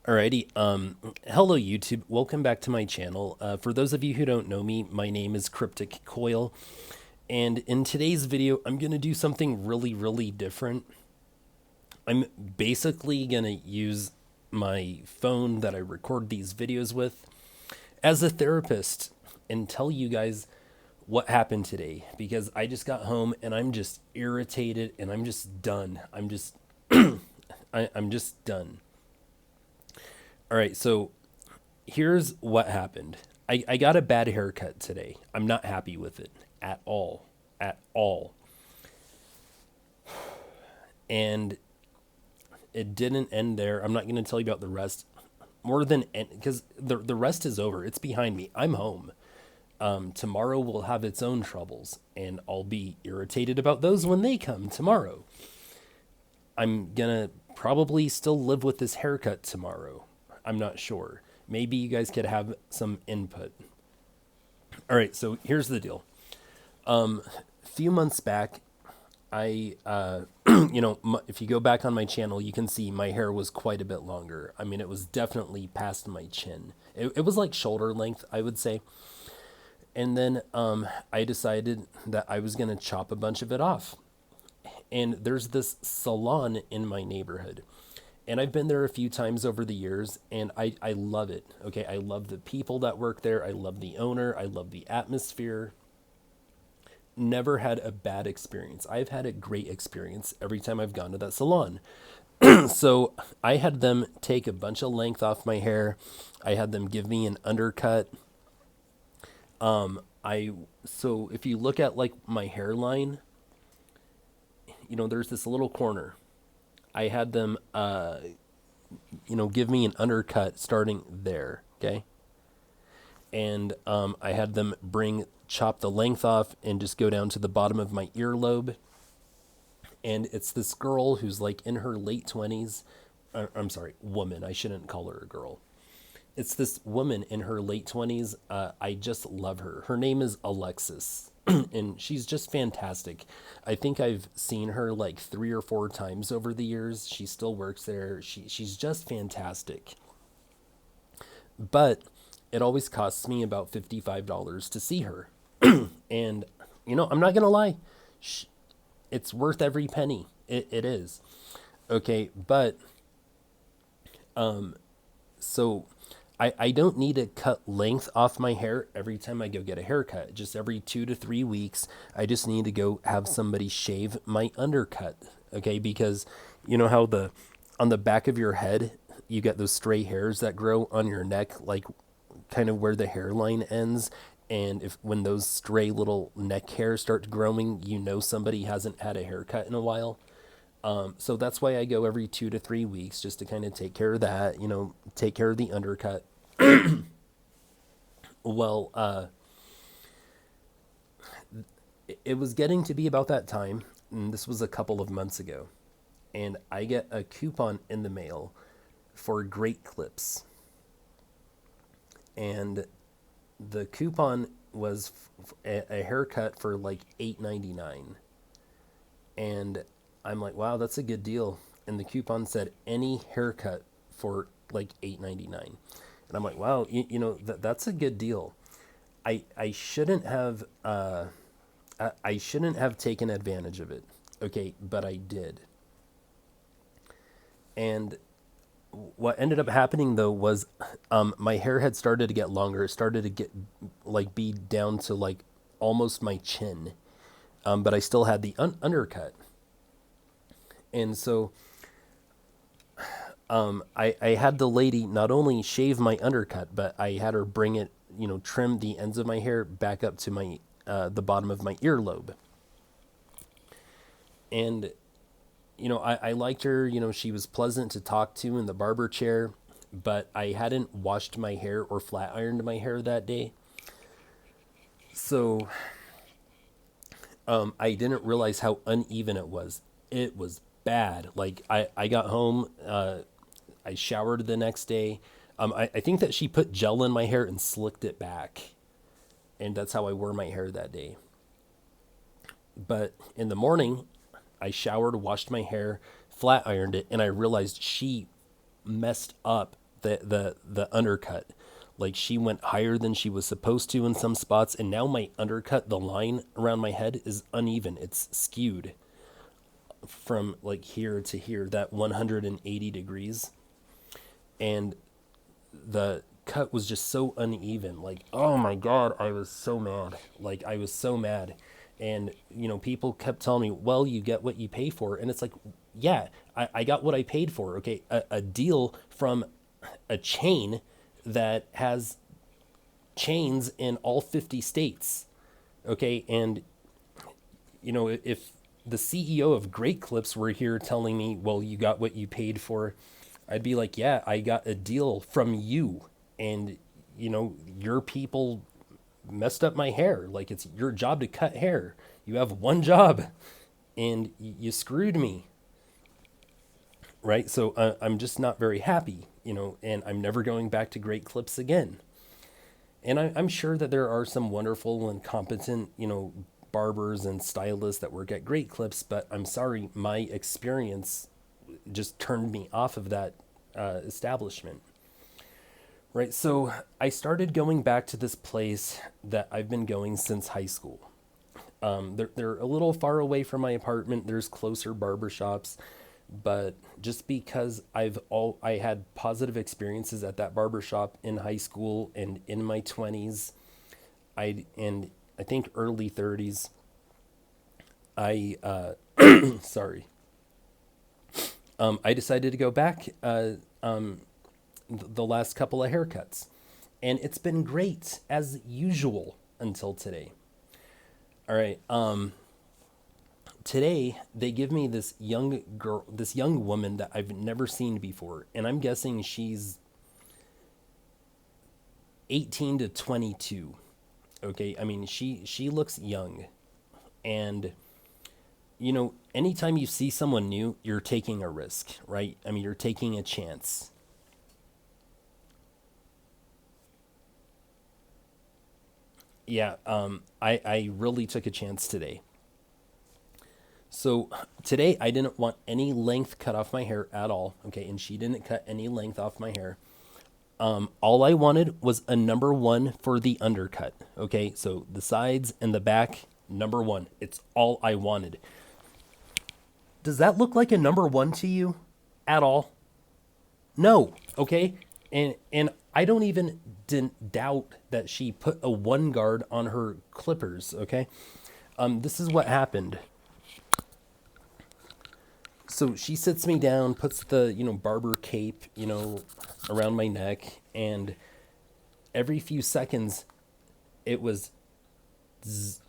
Alrighty. Hello YouTube. Welcome back to my channel. For those of you who don't know me, my name is Cryptic Coil, and in today's video, I'm gonna do something really different. I'm basically gonna use my phone that I record these videos with as a therapist and tell you guys what happened today because I just got home and I'm just irritated and I'm just done. I'm just done. All right, so here's what happened. I got a bad haircut today. I'm not happy with it at all. At all. And it didn't end there. I'm not going to tell you about the rest. More than because the rest is over. It's behind me. I'm home. Tomorrow will have its own troubles, and I'll be irritated about those when they come tomorrow. I'm gonna probably still live with this haircut tomorrow. I'm not sure. Maybe you guys could have some input. All right, so here's the deal. A few months back, if you go back on my channel, you can see my hair was quite a bit longer. I mean, it was definitely past my chin. It was like shoulder length, I would say. And then I decided that I was going to chop a bunch of it off. And there's this salon in my neighborhood. And I've been there a few times over the years, and I love it. Okay, I love the people that work there. I love the owner. I love the atmosphere. Never had a bad experience. I've had a great experience every time I've gone to that salon. So I had them take a bunch of length off my hair. I had them give me an undercut. I so if you look at like my hairline, there's this little corner. I had them give me an undercut starting there, okay? And I had them chop the length off and just go down to the bottom of my earlobe. And it's this girl who's like in her late 20s. I'm sorry, woman. I shouldn't call her a girl. It's this woman in her late 20s. I just love her. Her name is Alexis, and she's just fantastic. I think I've seen her like 3 or 4 times over the years. She still works there. She's just fantastic. But it always costs me about $55 to see her. And, I'm not going to lie. It's worth every penny. It is. Okay, but so I don't need to cut length off my hair every time I go get a haircut. Just every 2 to 3 weeks, I just need to go have somebody shave my undercut. Okay, because you know how on the back of your head you get those stray hairs that grow on your neck, like kind of where the hairline ends. And if when those stray little neck hairs start growing, somebody hasn't had a haircut in a while. So that's why I go every 2 to 3 weeks just to kind of take care of that, take care of the undercut. Well, it was getting to be about that time, and this was a couple of months ago, and I get a coupon in the mail for Great Clips. And the coupon was a haircut for like $8.99. And I'm like, wow, that's a good deal. And the coupon said any haircut for like $8.99. And I'm like, wow, that's a good deal. I shouldn't have I shouldn't have taken advantage of it. Okay, but I did. And what ended up happening though was my hair had started to get longer. It started to get like be down to like almost my chin. But I still had the undercut. And so I had the lady not only shave my undercut, but I had her bring it, trim the ends of my hair back up to the bottom of my earlobe. And, I liked her, she was pleasant to talk to in the barber chair, but I hadn't washed my hair or flat ironed my hair that day. So, I didn't realize how uneven it was. It was bad. Like I got home, I showered the next day. I think that she put gel in my hair and slicked it back. And that's how I wore my hair that day. But in the morning, I showered, washed my hair, flat ironed it, and I realized she messed up the undercut. Like she went higher than she was supposed to in some spots, and now my undercut, the line around my head is uneven. It's skewed from like here to here, that 180 degrees. And the cut was just so uneven. Like, oh my God, I was so mad. Like, I was so mad. And, people kept telling me, well, you get what you pay for. And it's like, yeah, I got what I paid for. Okay. A deal from a chain that has chains in all 50 states. Okay. And, if the CEO of Great Clips were here telling me, well, you got what you paid for, I'd be like, yeah, I got a deal from you. And, your people messed up my hair. Like, it's your job to cut hair. You have one job and you screwed me. Right. So I'm just not very happy, and I'm never going back to Great Clips again. And I'm sure that there are some wonderful and competent, barbers and stylists that work at Great Clips, but I'm sorry, my experience just turned me off of that establishment. Right. So I started going back to this place that I've been going since high school. They're a little far away from my apartment. There's closer barbershops, but just because I had positive experiences at that barbershop in high school and in my 20s, I think early 30s, I sorry. I decided to go back the last couple of haircuts. And it's been great as usual until today. All right. Today they give me this young girl, this young woman that I've never seen before, and I'm guessing she's 18 to 22. Okay, I mean she looks young, and anytime you see someone new, you're taking a risk, right? I mean, you're taking a chance. Yeah, I really took a chance today. So today I didn't want any length cut off my hair at all. Okay, and she didn't cut any length off my hair. All I wanted was a number one for the undercut. Okay, so the sides and the back, number one. It's all I wanted. Does that look like a number one to you at all? No. Okay, and I don't even didn't doubt that she put a one guard on her clippers. Okay, this is what happened. So she sits me down, puts the barber cape around my neck, and every few seconds it was zzz,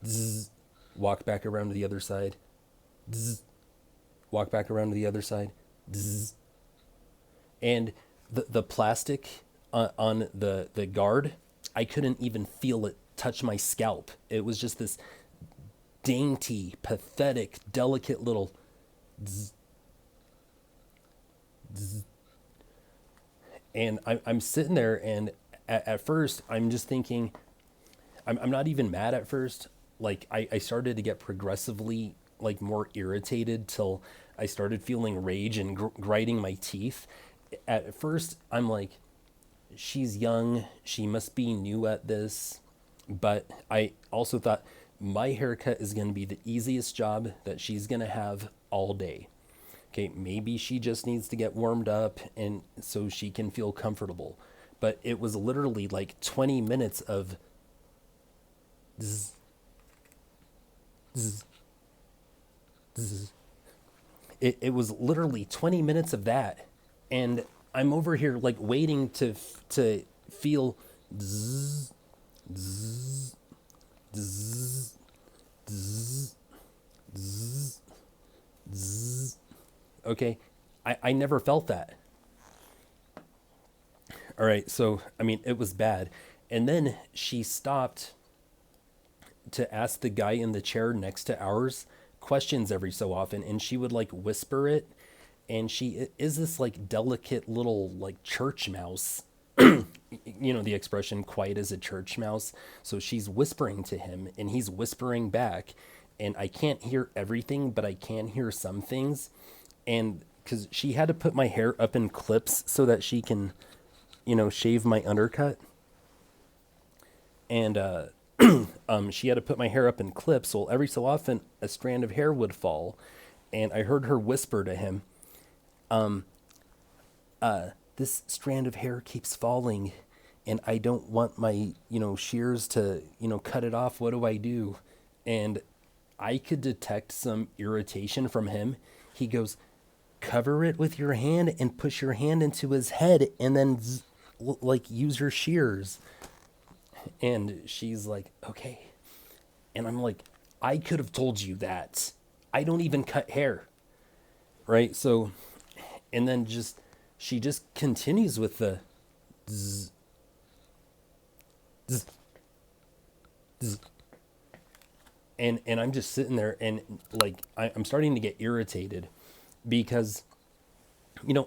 zzz, walk back around to the other side, zzz, walk back around to the other side, zzz. And the plastic on the guard, I couldn't even feel it touch my scalp. It was just this dainty, pathetic, delicate little zzz, zzz. And I'm sitting there, and at first I'm just thinking, I'm not even mad at first. Like I started to get progressively like more irritated till I started feeling rage and grinding my teeth. At first I'm like, she's young, she must be new at this. But I also thought my haircut is going to be the easiest job that she's going to have all day. Okay, maybe she just needs to get warmed up and so she can feel comfortable. But it was literally like 20 minutes of zzz, zzz, zzz. It was literally 20 minutes of that. And I'm over here like waiting to feel zzz, zzz, zzz, zzz, zzz, zzz. Okay, I never felt that. All right, so I mean it was bad. And then she stopped to ask the guy in the chair next to ours questions every so often, and she would like whisper it, and she is this like delicate little like church mouse. The expression quiet as a church mouse. So she's whispering to him and he's whispering back, and I can't hear everything, but I can hear some things. And because she had to put my hair up in clips so that she can, shave my undercut. And she had to put my hair up in clips. Well, every so often, a strand of hair would fall. And I heard her whisper to him, this strand of hair keeps falling. And I don't want my, shears to, cut it off. What do I do? And I could detect some irritation from him. He goes, cover it with your hand and push your hand into his head and then use your shears. And she's like, okay. And I'm like, I could have told you that. I don't even cut hair. Right? So, and then she just continues with the zzz, zzz, zzz. And I'm just sitting there and I'm starting to get irritated because,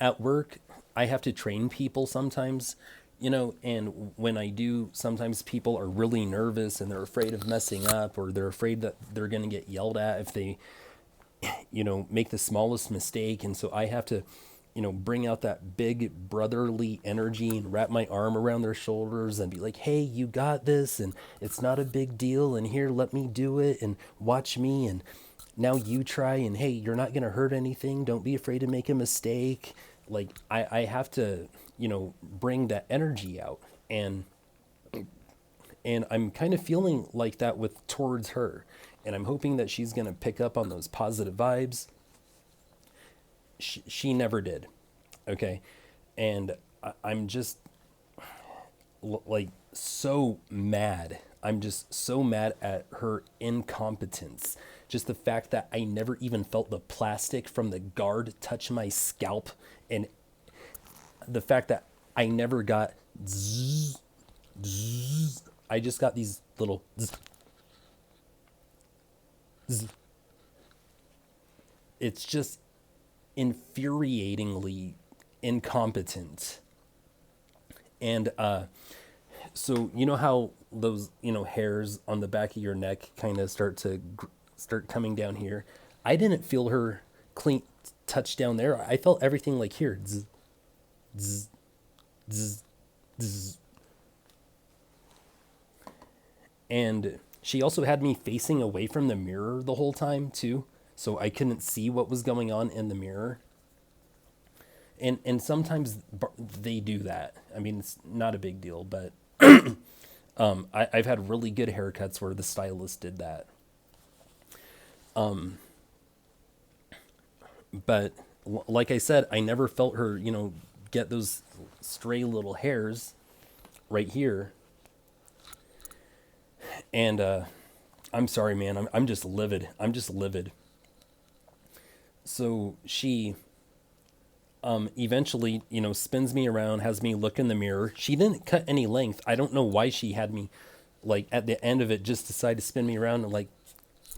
at work, I have to train people sometimes, and when I do, sometimes people are really nervous and they're afraid of messing up, or they're afraid that they're going to get yelled at if they, make the smallest mistake. And so I have to, bring out that big brotherly energy and wrap my arm around their shoulders and be like, hey, you got this, and it's not a big deal, and here, let me do it, and watch me, and now you try, and hey, you're not going to hurt anything. Don't be afraid to make a mistake. I have to, bring that energy out. And I'm kind of feeling like that towards her. And I'm hoping that she's going to pick up on those positive vibes. She never did. Okay. And I'm just so mad. I'm just so mad at her incompetence. Just the fact that I never even felt the plastic from the guard touch my scalp. And the fact that I never got zzz, zzz. I just got these little zzz, zzz. It's just infuriatingly incompetent. And so how those hairs on the back of your neck kind of start coming down here. I didn't feel her clean touch down there. I felt everything like here. Zzz, zzz, zzz, zzz. And she also had me facing away from the mirror the whole time too, so I couldn't see what was going on in the mirror. And sometimes they do that. I mean, it's not a big deal, but I've had really good haircuts where the stylist did that. But like I said, I never felt her, get those stray little hairs right here. And I'm sorry, man. I'm just livid. I'm just livid. So she eventually, spins me around, has me look in the mirror. She didn't cut any length. I don't know why she had me, at the end of it, just decide to spin me around, and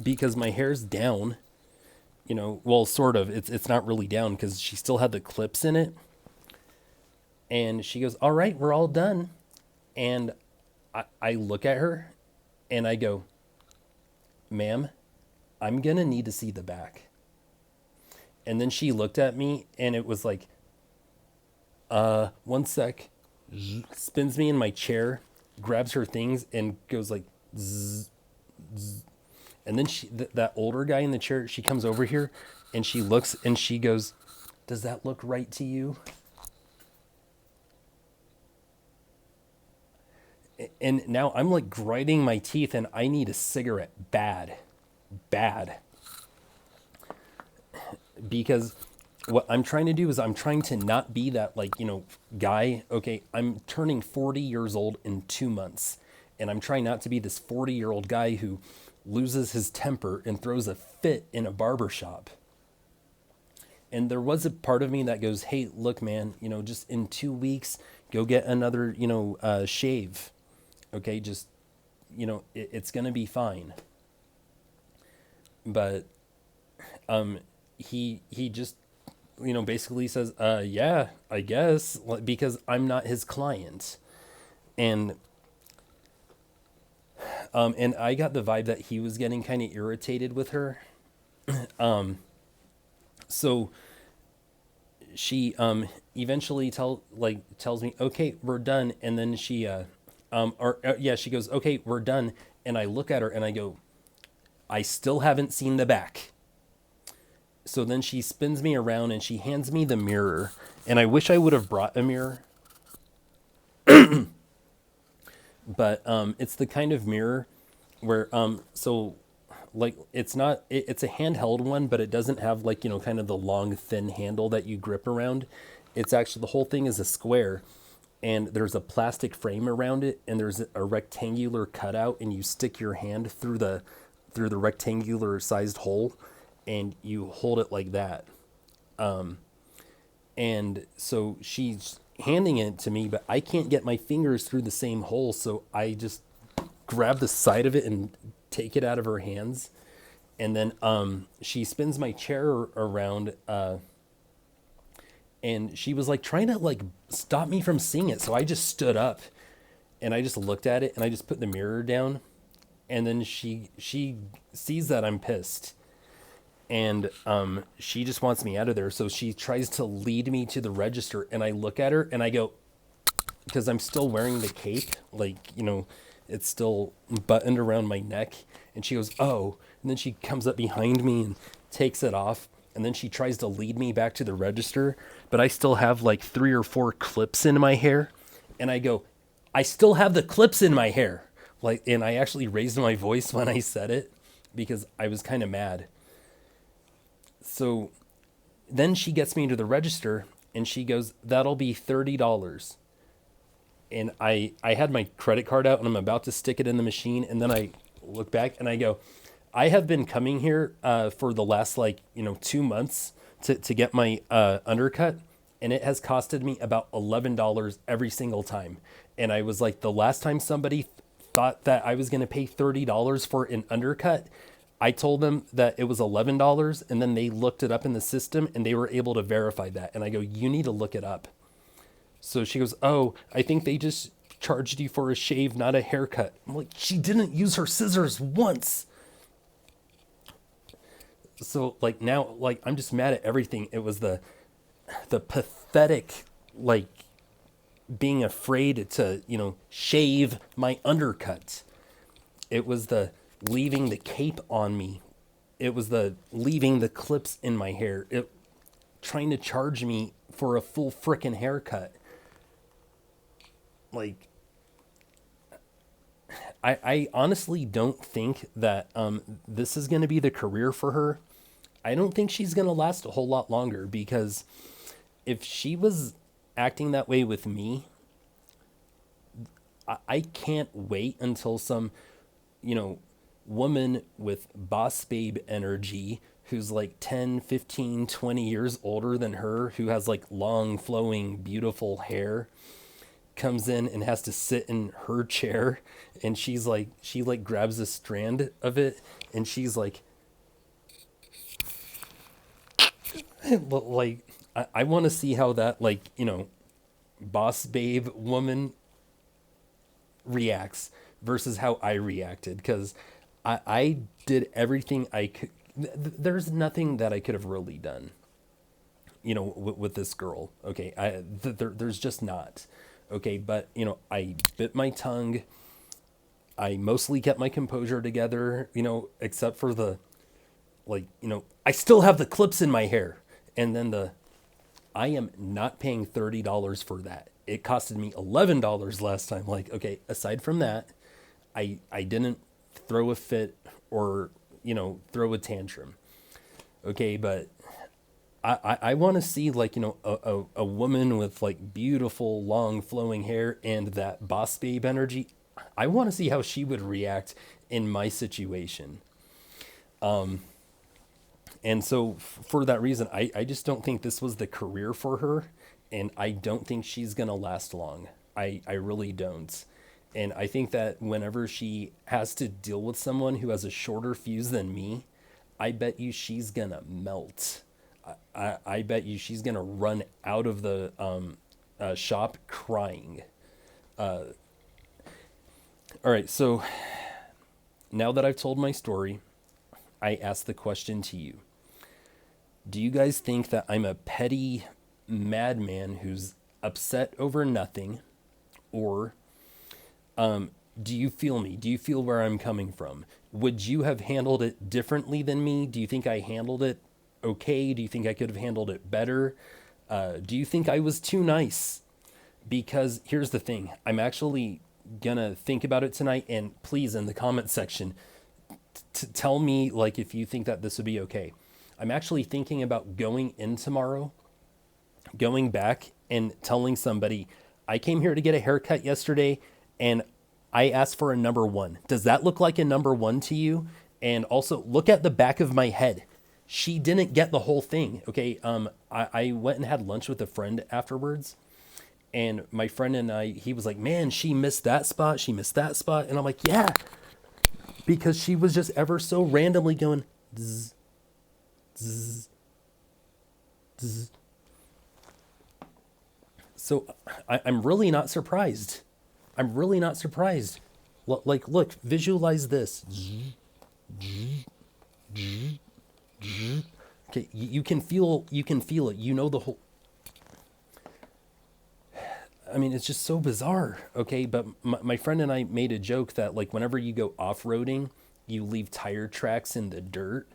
because my hair's down, well, sort of. It's not really down because she still had the clips in it. And she goes, all right, we're all done. And I look at her and I go, ma'am, I'm going to need to see the back. And then she looked at me and it was like, one sec, spins me in my chair, grabs her things and goes like, zzz, zzz. And then that older guy in the chair, she comes over here and she looks and she goes, does that look right to you? And now I'm grinding my teeth and I need a cigarette bad. Because what I'm trying to do is I'm trying to not be that guy. Okay, I'm turning 40 years old in 2 months. And I'm trying not to be this 40-year-old guy who loses his temper and throws a fit in a barber shop. And there was a part of me that goes, hey, look, man, just in 2 weeks, go get another, shave. Okay, just, it's going to be fine. But he just, basically says, yeah, I guess, because I'm not his client. And I got the vibe that he was getting kind of irritated with her. So she eventually tells me, okay, we're done. And then she goes, okay, we're done. And I look at her and I go, I still haven't seen the back. So then she spins me around and she hands me the mirror. And I wish I would have brought a mirror, but it's the kind of mirror where it's not it's a handheld one, but it doesn't have like, kind of the long thin handle that you grip around. It's actually, the whole thing is a square, and there's a plastic frame around it, and there's a rectangular cutout, and you stick your hand through the rectangular sized hole, and you hold it like that. And so she's handing it to me, but I can't get my fingers through the same hole, so I just grab the side of it and take it out of her hands. And then she spins my chair around, and she was like trying to like stop me from seeing it. So I just stood up and I just looked at it and I just put the mirror down. And then she sees that I'm pissed, and she just wants me out of there. So she tries to lead me to the register, and I look at her and I go, because I'm still wearing the cape, like, it's still buttoned around my neck. And she goes, oh. And then she comes up behind me and takes it off. And then she tries to lead me back to the register, but I still have like 3 or 4 clips in my hair. And I go, I still have the clips in my hair. Like, and I actually raised my voice when I said it because I was kind of mad. So then she gets me to the register and she goes, that'll be $30. And I had my credit card out and I'm about to stick it in the machine. And then I look back and I go, I have been coming here for the last 2 months to get my undercut. And it has costed me about $11 every single time. And I was like, the last time somebody thought that I was going to pay $30 for an undercut, I told them that it was $11. And then they looked it up in the system and they were able to verify that. And I go, you need to look it up. So she goes, oh, I think they just charged you for a shave, not a haircut. I'm like, she didn't use her scissors once. So now, I'm just mad at everything. It was the pathetic, being afraid to, shave my undercut. It was the leaving the cape on me. It was the leaving the clips in my hair. Trying to charge me for a full frickin' haircut. I honestly don't think that this is going to be the career for her. I don't think she's going to last a whole lot longer, because if she was acting that way with me, I can't wait until some, woman with boss babe energy who's 10, 15, 20 years older than her, who has long, flowing, beautiful hair, comes in and has to sit in her chair, and she grabs a strand of it and she's I want to see how that boss babe woman reacts versus how I reacted, because I did everything I could. There's nothing that I could have really done, with this girl. Okay, there's just not. Okay, but I bit my tongue. I mostly kept my composure together, except for I still have the clips in my hair. And then I am not paying $30 for that. It costed me $11 last time. Okay, aside from that, I didn't throw a fit or, throw a tantrum. Okay, but I want to see a woman with beautiful long flowing hair and that boss babe energy. I want to see how she would react in my situation. And so for that reason, I just don't think this was the career for her, and I don't think she's going to last long. I really don't. And I think that whenever she has to deal with someone who has a shorter fuse than me, I bet you she's going to melt. I bet you she's going to run out of the shop crying. All right, so now that I've told my story, I ask the question to you. Do you guys think that I'm a petty madman who's upset over nothing, or do you feel me? Do you feel where I'm coming from? Would you have handled it differently than me? Do you think I handled it okay? Do you think I could have handled it better? Do you think I was too nice? Because here's the thing, I'm actually gonna think about it tonight, and please, in the comment section, tell me like if you think that this would be okay. I'm actually thinking about going in tomorrow, going back and telling somebody, I came here to get a haircut yesterday and I asked for a number one. Does that look like a number one to you? And also look at the back of my head. She didn't get the whole thing. Okay. I went and had lunch with a friend afterwards, and my friend and he was like, man, she missed that spot. She missed that spot. And I'm like, yeah, because she was just ever so randomly going, zzz, zzz, zzz. So I'm really not surprised. I'm really not surprised. Like, look, visualize this. Okay, you can feel it. You know the whole. I mean, it's just so bizarre. Okay, but my friend and I made a joke that like whenever you go off-roading, you leave tire tracks in the dirt,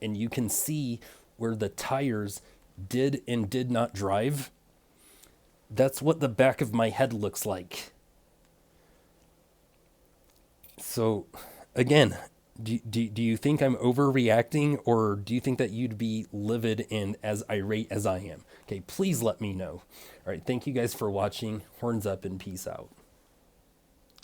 and you can see where the tires did and did not drive. That's what the back of my head looks like. So, again, do you think I'm overreacting, or do you think that you'd be livid and as irate as I am? Okay, please let me know. All right, thank you guys for watching. Horns up and peace out.